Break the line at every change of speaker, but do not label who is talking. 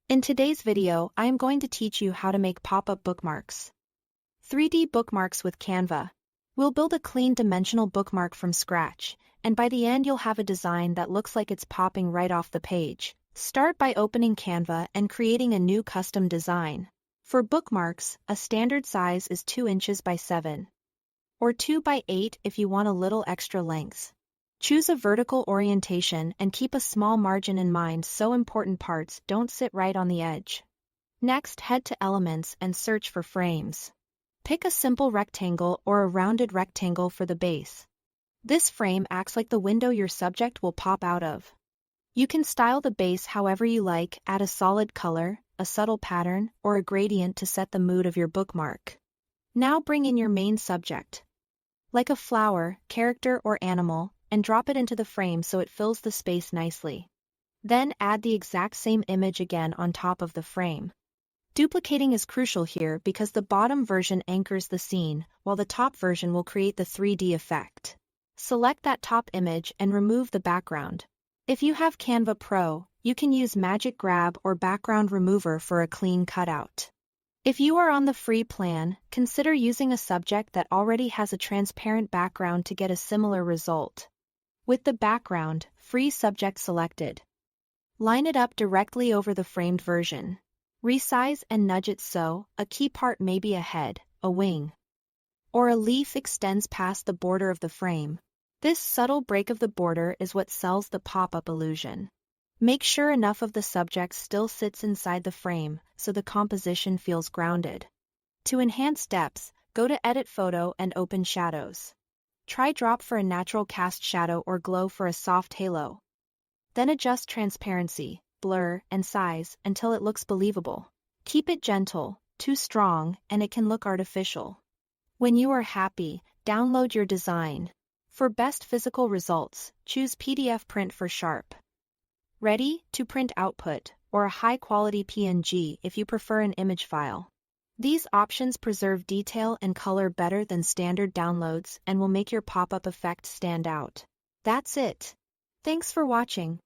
In today's video, I am going to teach you how to make pop-up bookmarks. 3D bookmarks with Canva. We'll build a clean dimensional bookmark from scratch, and by the end you'll have a design that looks like it's popping right off the page. Start by opening Canva and creating a new custom design. For bookmarks, a standard size is 2 inches by 7. Or 2 by 8 if you want a little extra length. Choose a vertical orientation and keep a small margin in mind so important parts don't sit right on the edge. Next, head to Elements and search for frames. Pick a simple rectangle or a rounded rectangle for the base. This frame acts like the window your subject will pop out of. You can style the base however you like, add a solid color, a subtle pattern, or a gradient to set the mood of your bookmark. Now bring in your main subject. Like a flower, character, or animal, and drop it into the frame so it fills the space nicely. Then add the exact same image again on top of the frame. Duplicating is crucial here because the bottom version anchors the scene, while the top version will create the 3D effect. Select that top image and remove the background. If you have Canva Pro, you can use Magic Grab or Background Remover for a clean cutout. If you are on the free plan, consider using a subject that already has a transparent background to get a similar result. With the background, free subject selected. Line it up directly over the framed version. Resize and nudge it so a key part may be a head, a wing, or a leaf extends past the border of the frame. This subtle break of the border is what sells the pop-up illusion. Make sure enough of the subject still sits inside the frame so the composition feels grounded. To enhance depth, go to Edit Photo and open Shadows. Try Drop for a natural cast shadow or Glow for a soft halo. Then adjust transparency, blur, and size until it looks believable. Keep it gentle, too strong, and it can look artificial. When you are happy, download your design. For best physical results, choose PDF print for sharp, ready to print output, or a high-quality PNG if you prefer an image file. These options preserve detail and color better than standard downloads and will make your pop-up effect stand out. That's it. Thanks for watching.